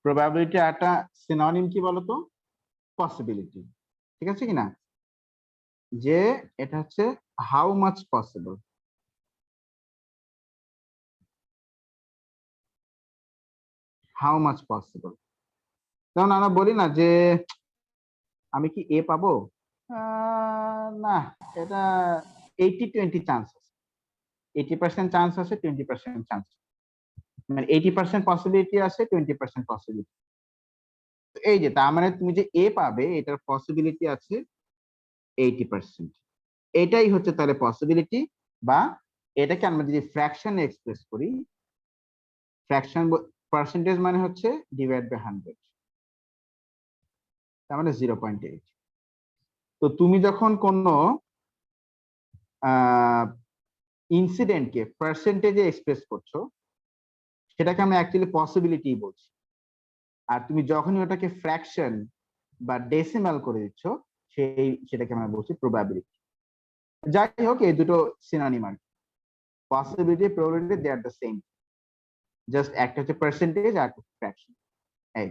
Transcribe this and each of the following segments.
Probability একটা synonym কি বলতো? পসিবিলিটি। ঠিক আছে কিনা? যে এটা হচ্ছে how much possible. How much possible. যেমন আমরা বলি না যে আমি কি এ পাবো? না, এটা 80-20 চান্স আছে। 80% চান্স আছে, 20% চান্স, মানে 80% পসিবিলিটি আছে, 20% পসিবিলিটি। এই যে তার মানে তুমি যে এ পাবে এটার পসিবিলিটি আছে 80%। এটাই হচ্ছে তাহলে পসিবিলিটি, বা এটাকে আমরা যদি ফ্র্যাকশনে এক্সপ্রেস করি, ফ্র্যাকশন পার্সেন্টেজ মানে হচ্ছে ডিভাইড বাই 100, তার মানে 0.8। তো তুমি যখন কোনো ইনসিডেন্টকে পার্সেন্টেজে এক্সপ্রেস করছো, সেটাকে আমরা অ্যাকচুয়ালি পসিবিলিটি বলছি। আর তুমি যখনই ওটাকে ফ্র্যাকশন বা ডেসিমাল করে দিচ্ছ, সেটাকে আমরা বলছি প্রবাবিলিটি। যাই হোক, এই দুটো সিনোনিম আর কি। Possibility, probability, they are the same, just একটা হচ্ছে পার্সেন্টেজ আর ফ্র্যাকশন। এই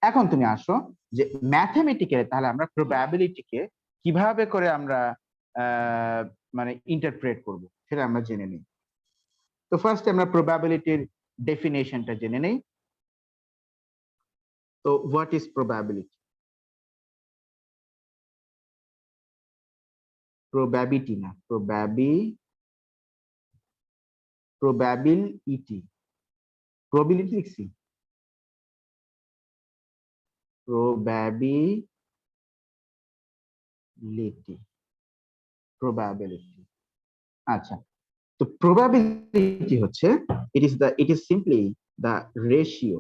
এখন তুমি আসো যে ম্যাথমেটিক্যালি তাহলে আমরা প্রবাবিলিটিকে কিভাবে করে আমরা মানে ইন্টারপ্রেট করব সেটা আমরা জেনে নিই। তো ফার্স্ট আমরা প্রবাবিলিটির ডেফিনেশনটা জেনে নেই। তো হোয়াট ইজ প্রবাবিলিটি? প্রবাবিলিটি না, প্রবাবিলিটি। প্রবাবিলিটি লিখছি, প্রবাবিলিটি। আচ্ছা, তো প্রবাবিলিটি হচ্ছে it is simply the ratio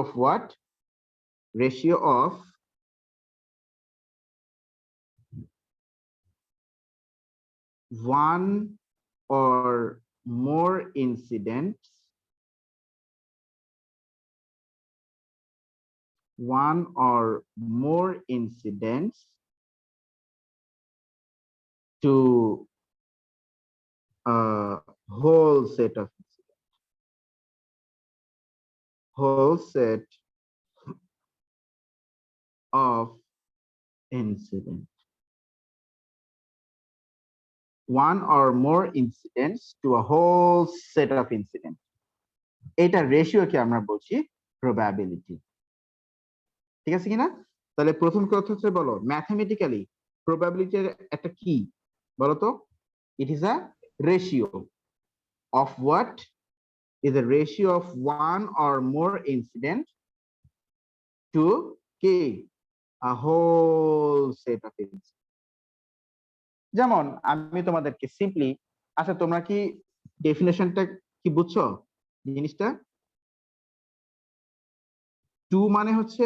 of what? Ratio of one or more incidents to a whole set of incidents. One or more incidents to a whole set of incidents. এটা রেশিওকে আমরা বলছি probability. ঠিক আছে কিনা? তাহলে প্রথম কথা হচ্ছে, বলো ম্যাথমেটিক্যালি প্রবাবিলিটির একটা কি বলো তো? It is a ratio of what? is a ratio of one or more incident to a whole set of incidents. যেমন আমি তোমাদেরকে সিম্পলি, আচ্ছা তোমরা কি ডেফিনেশনটা কি বুঝছো জিনিসটা? 2 মানে হচ্ছে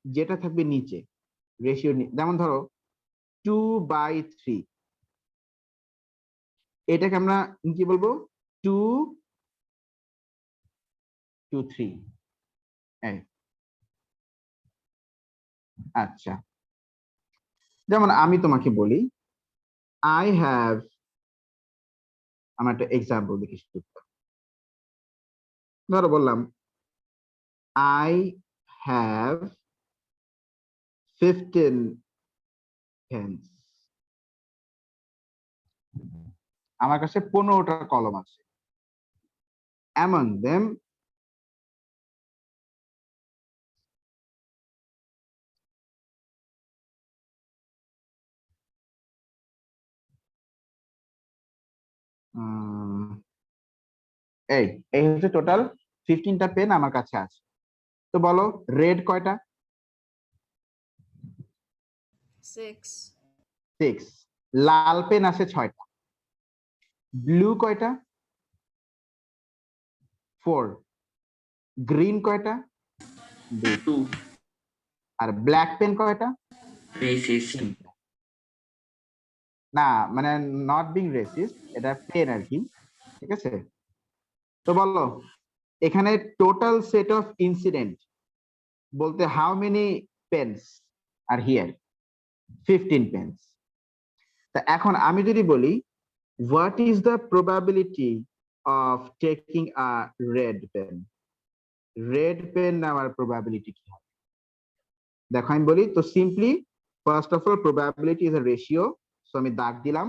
যেটা থাকবে নিচে রেশিও, যেমন ধরো 2/3, এটাকে আমরা কি বলবো? 2/3। আচ্ছা, যেমন আমি তোমাকে বলি আই হ্যাভ, আমার একটা এক্সাম্পল দেখি, ধরো বললাম আই হ্যাভ 15 pens, আমার কাছে 15টা কলম আছে। among them এই এই হচ্ছে টোটাল 15টা পেন আমার কাছে আছে। তো বলো রেড কয়টা? 6। লাল পেন আছে 6টা। ব্লু কয়টা? 4। গ্রিন কয়টা? 2। আর ব্ল্যাক পেন কয়টা? 3। না মানে নট বিং রেসিস্ট, এটা পেন আর কি। ঠিক আছে, তো বলো এখানে টোটাল সেট অফ ইনসিডেন্ট বলতে how many pens are here? 15 pens. তা এখন আমি যদি বলি what is the probability of taking a red pen. red pen নেওয়ার probability কি হবে? দেখো আমি বলি তো simply first of all probability is a ratio, so আমি দাগ দিলাম।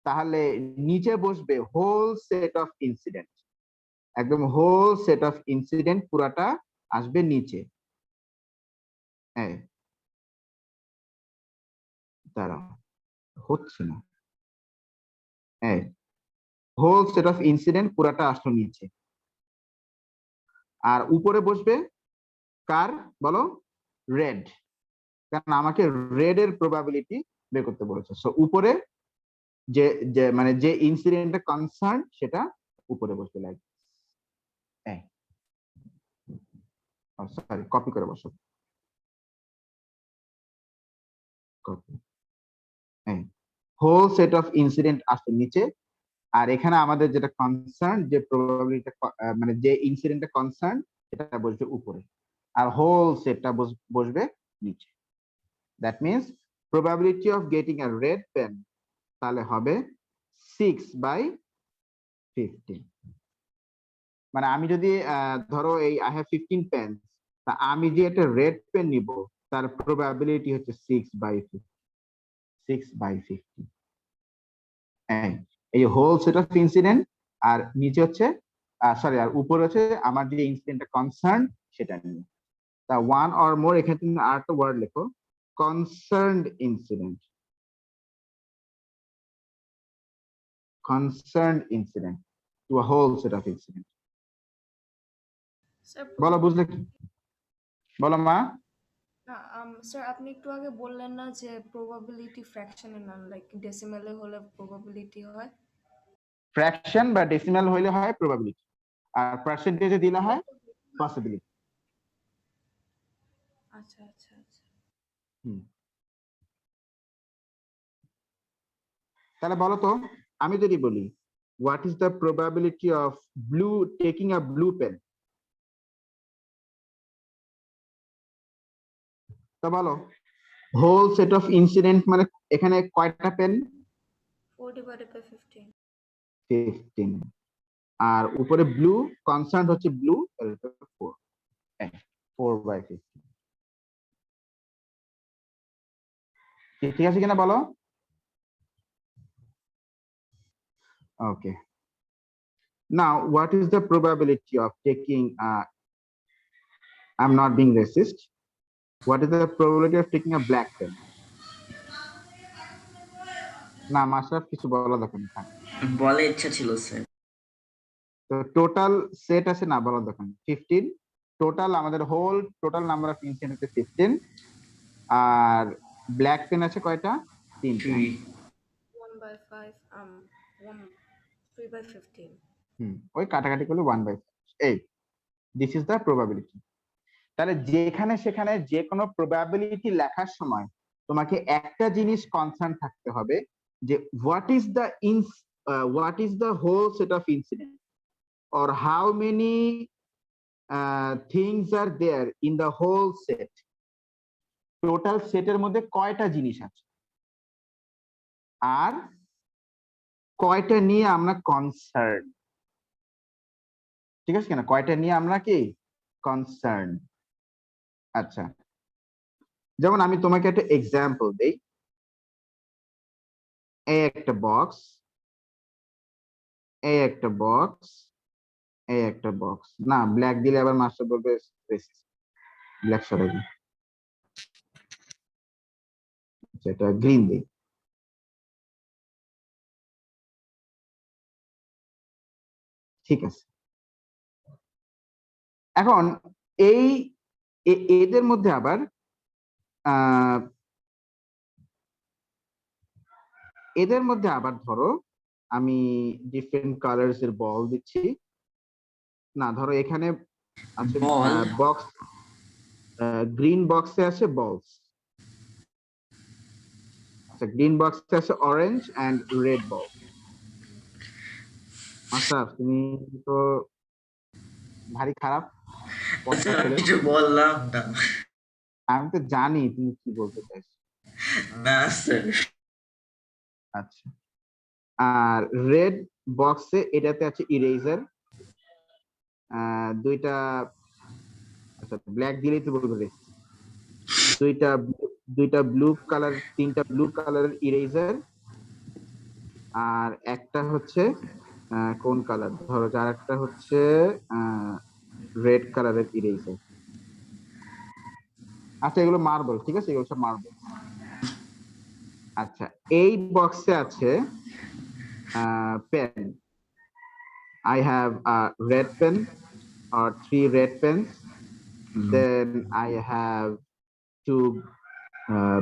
তাহলে নিচে বসবে হোল সেট অফ ইনসিডেন্ট, একদম হোল সেট অফ ইনসিডেন্ট পুরাটা আসবে নিচে। হ্যাঁ দাঁড়াও, হচ্ছে না। হ্যাঁ, হোল সেট অফ ইনসিডেন্ট পুরাটা আসলো নিচে, আর উপরে বসবে কার বলো? রেড, কারণ আমাকে রেড এর প্রবাবিলিটি বের করতে বলেছে। সো উপরে যে যে মানে যে ইনসিডেন্টটা কনসার্ন সেটা উপরে বসবে, লাইক সরি কপি করে বসো, copy. Whole set of incident আসছে নিচে, আর এখানে আমাদের যেটা কনসার্ন, যে প্রবাবিলিটি মানে যে ইনসিডেন্টটা কনসার্ন সেটা বসবে উপরে, আর হোল সেটটা বসবে নিচে। That means probability of getting a red pen তাহলে হবে 6/15। মানে আমি যদি ধরো এই I have 15 pens, তা আমি যে একটা রেড পেন নিব তার probability হচ্ছে 6/50, 6/50। এই হোল সেট অফ ইনসিডেন্ট, আর নিচে হচ্ছে সরি, আর উপরে হচ্ছে আমার যে ইনসিডেন্টটা কনসার্ন সেটা নিয়ে। তা ওয়ান অর মোর, এখানে তুমি আর একটা ওয়ার্ড লেখো, concerned incident, concerned incident to a whole set of incident. বলো বুঝলে কি? বলো মা। না স্যার, আপনি একটু আগে বললেন না যে প্রবাবিলিটি ফ্র্যাকশনে না, লাইক ডেসিমেলে হলে প্রবাবিলিটি হয়। ফ্র্যাকশন বা ডেসিমাল হইলে হয় প্রবাবিলিটি, আর পার্সেন্টেজে দিলে হয় পসিবিলিটি। আচ্ছা আচ্ছা আচ্ছা। তাহলে বলো তো, আমি যদি বলি what is the probability of blue taking a blue pen, তো বলো হোল সেট অফ ইনসিডেন্ট মানে এখানে কয়টা পেন? 4/15। 15, আর উপরে ব্লু কনসার্ন হচ্ছে ব্লু, 4, 4/15। ঠিক আছে কিনা বলো? Okay. Now, what is the probability of taking? I'm not being racist. What is the probability of taking a black pen? না মাশরাফ কিছু বলা দরকার নেই, থাক। বলে ইচ্ছা ছিল স্যার। তো টোটাল সেট আছে না, বলা দরকার নেই। 15 টোটাল, আমাদের whole total number of incident হচ্ছে 15, আর ব্ল্যাক পেন আছে কয়টা? 3টা। 1/5 3/15। ওই কাটাকাটি করলে 1/5। এই দিস ইজ দ্য প্রবাবিলিটি। তাহলে যেখানে সেখানে যে কোনো প্রবাবিলিটি লেখার সময় তোমাকে একটা জিনিস কনসার্ন থাকতে হবে, যে what is the whole set of incident, or how many things are there in the whole set, total সেটের মধ্যে কয়টা জিনিস আছে, আর কয়টা নিয়ে আমরা কনসার্ন। ঠিক আছে কিনা? কয়টা নিয়ে আমরা কি কনসার্ন। আচ্ছা, যেমন আমি তোমাকে একটা এক্সাম্পল দেই। এই একটা বক্স, এই একটা বক্স, এই একটা বক্স। না ব্ল্যাক দিলে আবার মাস্টার বলবে ব্ল্যাক সরাই দিই। আচ্ছা, এটা গ্রিন দিই। ঠিক আছে, এখন এই এদের মধ্যে আবার ধরো আমি ডিফারেন্ট কালার্স এর বল দিচ্ছি। না ধরো এখানে আছে বক্স, গ্রিন বক্সে আছে বলস। আচ্ছা, গ্রিন বক্সে আছে অরেঞ্জ এন্ড রেড বল। মাশরাফ তুমি তো ভারী খারাপ আচ্ছা, কিছু বললাম না। আমি তো জানি তুমি কি বলতে চাইছো। না স্যার। আচ্ছা, আর রেড বক্সে এটাতে আছে ইরেজার, দুইটা, আচ্ছা ব্ল্যাক দিলেই তো বলবো রে, দুইটা ব্লু কালার, তিনটা ব্লু কালারের ইরেজার, আর একটা হচ্ছে কোন কালার, ধরো যার একটা হচ্ছে রেড কালারের ইরেজার। আচ্ছা এগুলো মার্বেল, ঠিক আছে, এগুলো সব মার্বেল। আচ্ছা এই বক্সে আছে pen. I have a red pen or 3 red pens. Then I have 2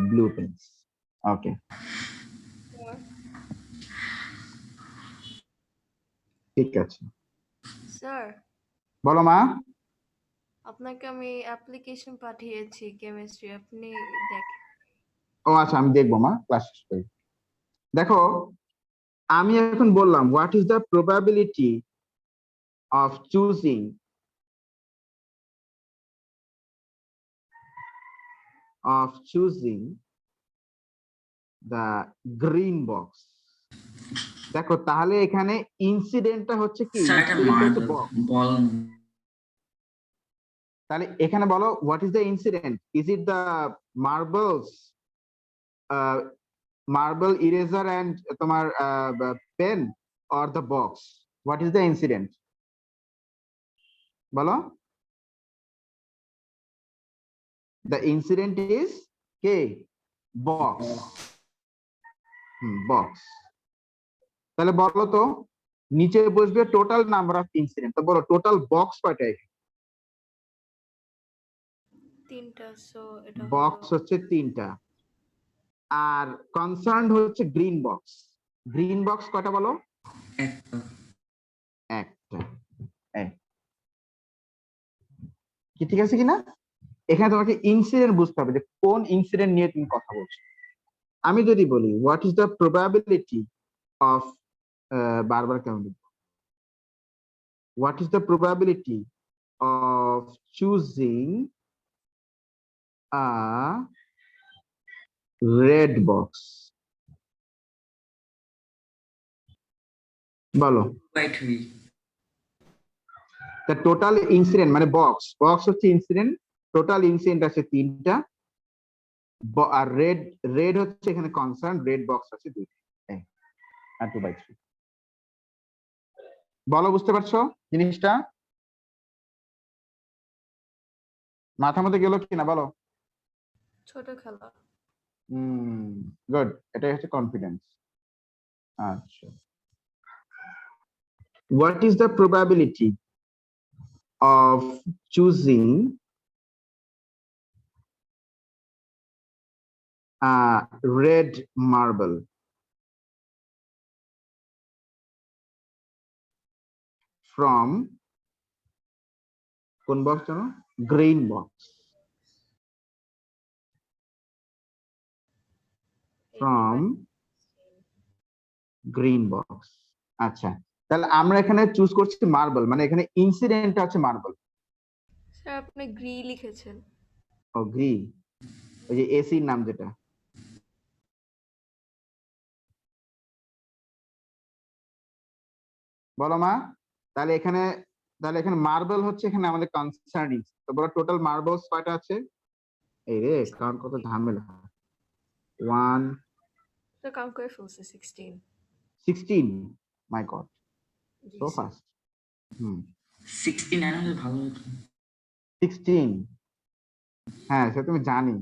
blue pens. Okay, ঠিক আছে। স্যার বলো মা। আপনাকে আমি অ্যাপ্লিকেশন পাঠিয়েছি কেমিস্ট্রি, আপনি দেখেন। ও আচ্ছা আমি দেখবো মা, ক্লাস শেষ করি। দেখো আমি এখন বললাম what is the probability of choosing the green box. দেখো তাহলে এখানে ইনসিডেন্টটা হচ্ছে কি, স্যার এটা incident টা হচ্ছে মার্বেল box। বল। তাহলে এখানে বলো what is the incident, is it the marbles, marble eraser and তোমার pen, or the box, what is the incident বলো। দ্য ইনসিডেন্ট ইজ কে, বক্স। বক্স। তাহলে বলো তো নিচে বসবে টোটাল নাম্বার অফ ইনসিডেন্ট, তো বলো টোটাল বক্স কয়টা, তিনটা, সো এটা বক্স হচ্ছে 3টা, আর কনসার্ন হচ্ছে গ্রিন বক্স। গ্রিন বক্স কয়টা বলো, একটা। একটা। কি ঠিক আছে কিনা, এখানে তোমাকে ইনসিডেন্ট বুঝতে হবে যে কোন ইনসিডেন্ট নিয়ে তুমি কথা বলছো। আমি যদি বলি what is the probability of, বারবার কেমন, what is the probability of choosing a red box, বলো। দ্য টোটাল ইনসিডেন্ট মানে বক্স, বক্স হচ্ছে ইনসিডেন্ট, টোটাল ইনসিডেন্ট আছে 3টা, আর রেড, রেড হচ্ছে এখানে কনসার্ন, রেড বক্স আছে 2টা, আর 2/3। বলো বুঝতে পারছো জিনিসটা, মাথার মধ্যে গেল কিনা বলো। ছোট খেলা। গুড, এটাই হচ্ছে কনফিডেন্স। আচ্ছা what is the probability of choosing red marble from কোন বক্স জানো, green box, from green box. আচ্ছা তাহলে আমরা এখানে চুজ করছি মার্বেল, মানে এখানে ইনসিডেন্টটা হচ্ছে মার্বেল। স্যার আপনি গ্রি লিখেছেন। ও গ্রি, ওই যে এসির নাম যেটা। বলো মা। তাহলে এখানে মার্বেল হচ্ছে এখানে আমাদের কনসার্নিং, তো বলো টোটাল মার্বেলস কয়টা আছে, এই রে কাউন্ট কত ঝামেলা। 1 স্যার কাউন্ট করে ফেলছে 16। 16, মাই গড জি সো স্যার। ফাস্ট। 69 হলে ভালো হতো। 16, হ্যাঁ সে তুমি জানি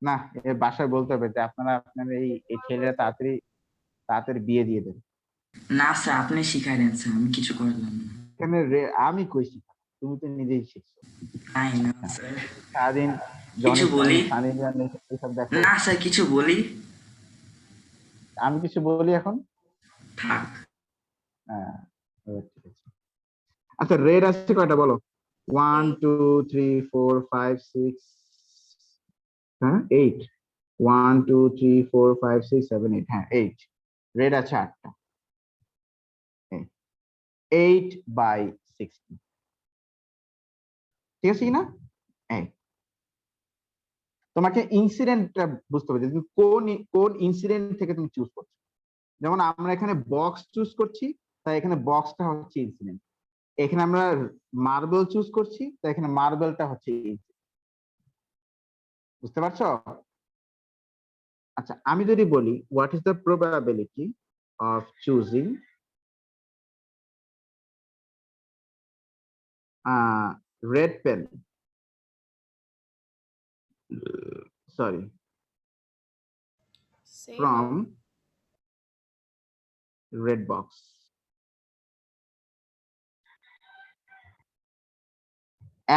না, এর বাসায় বলতে হবে যে আপনার এই ছেলেরা তাড়াতাড়ি তাড়াতাড়ি বিয়ে দিয়ে দেবে। না স্যার আপনি শিখাই দেন স্যার, আমি কিছু করলাম না। এখানে আমি কই শিখা, তুমি তো নিজেই শিখছো। তাই না স্যার, সারাদিন কিছু বলি সানি লিওন এইসব দেখো। না স্যার, কিছু বলি আমি কিছু বলি এখন, থাক। হ্যাঁ ঠিক আছে। আচ্ছা রেড আছে কয়টা বলো, 1 2 3 4 5 6, হ্যাঁ 8, 1 2 3 4 5 6 7 8, হ্যাঁ 8, রেড আছে 8টা, 8/16, ঠিক আছে কিনা। তোমাকে ইনসিডেন্টটা বুঝতে হবে যে তুমি কোন ইনসিডেন্ট থেকে তুমি চুজ করছো। যেমন আমরা এখানে বক্স চুজ করছি, তাই এখানে বক্সটা হচ্ছে ইনসিডেন্ট। এখানে আমরা মার্বেল চুজ করছি, তাই এখানে মার্বেলটা হচ্ছে incident। বুঝতে পারছো? আচ্ছা, আমি যদি বলি what is the probability of choosing red pen, sorry, same from red box?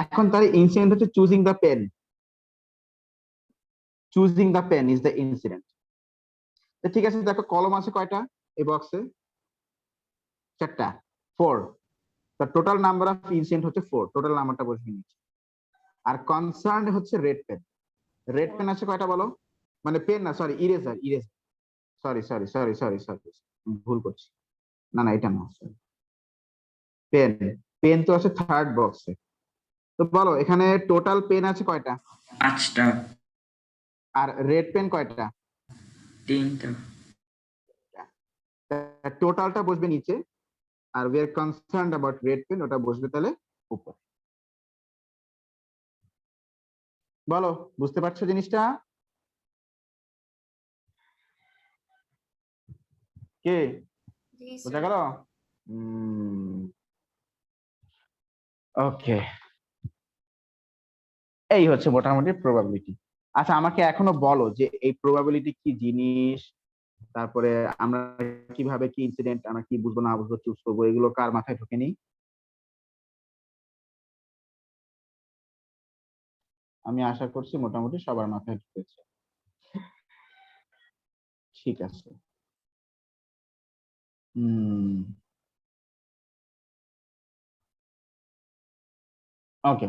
এখন তার ইনসিডেন্ট হচ্ছে choosing the pen. Choosing the pen is the incident. ঠিক আছে, দেখো কলম আছে কয়টা এই বক্সে? 4টা, 4। the total number of incident হচ্ছে 4, টোটাল নাম্বারটা বসিয়ে নিচ্ছি। আর কনসার্ন হচ্ছে রেড পেন। রেড পেন আছে কয়টা বলো? মানে পেন না, sorry, eraser, eraser, sorry sorry sorry sorry sorry, ভুল করছি। না না, এটা না, পেন। পেন তো আছে থার্ড বক্সে। তো বলো এখানে টোটাল পেন আছে কয়টা? 5টা। আর রেড পেন কয়টা? 3টা। টোটালটা বসবে নিচে, আর we are concerned about red pen, ওটা বসবে তাহলে উপরে। বলো, বুঝতে পারছো জিনিসটা? কে জি বোঝা স্যার। গেল? ওকে, এই হচ্ছে মোটামুটি প্রবাবিলিটি। আচ্ছা, আমাকে এখনো বলো যে এই প্রবাবিলিটি কি জিনিস, তারপরে আমরা কিভাবে কি ইনসিডেন্ট, আমরা কি বুঝবো না বুঝবো চুজ করবো, এগুলো কার মাথায় ঢোকেনি? আমি আশা করছি মোটামুটি সবার মাথায় ঢুকেছে। ঠিক আছে। ওকে,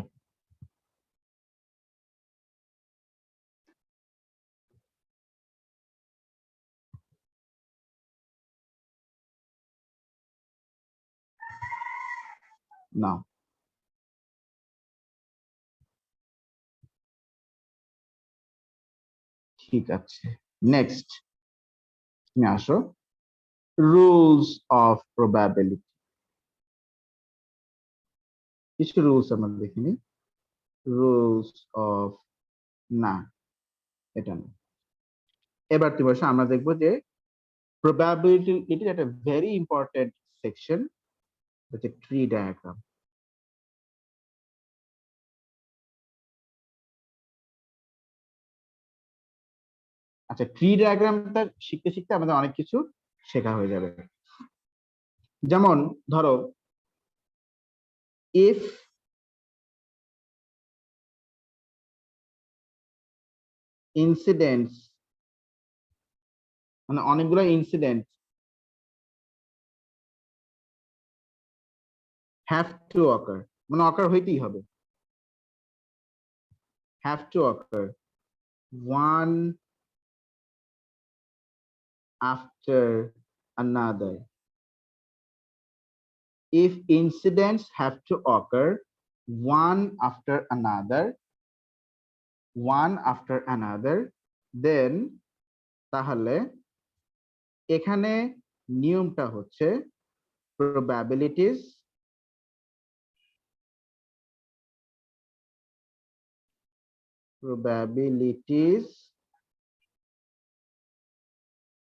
নাও ঠিক আছে, নেক্সট তুমি আসো। রুলস অফ প্রবাবিলিটি, কিছু রুলস আমরা দেখিনি। রুলস অফ, না এটা না। এবার তুমি বসে আমরা দেখবো যে প্রবাবিলিটি একটা ভেরি ইম্পর্টেন্ট সেকশন, হচ্ছে ট্রি ডায়াগ্রাম। আচ্ছা, ট্রি ডায়াগ্রামটা শিখতে শিখতে আমাদের অনেক কিছু শেখা হয়ে যাবে। যেমন ধরো, ইফ ইনসিডেন্টস, মানে অনেকগুলো ইনসিডেন্ট হ্যাভ টু অকার, মানে অকার হইতেই হবে, have to ochre one after another. If incidents have to occur one after another, then তাহলে এখানে নিয়মটা হচ্ছে probabilities,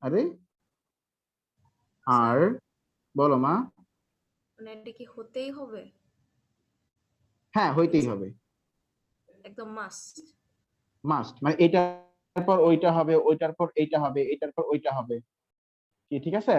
আরে আর বলো মা। মানে এটা কি হতেই হবে? হ্যাঁ, হইতেই হবে, একদম মাস্ট। মাস্ট, মানে এটার পর ওইটা হবে, ওইটার পর এইটা হবে, এটার পর ওইটা হবে, কি ঠিক আছে?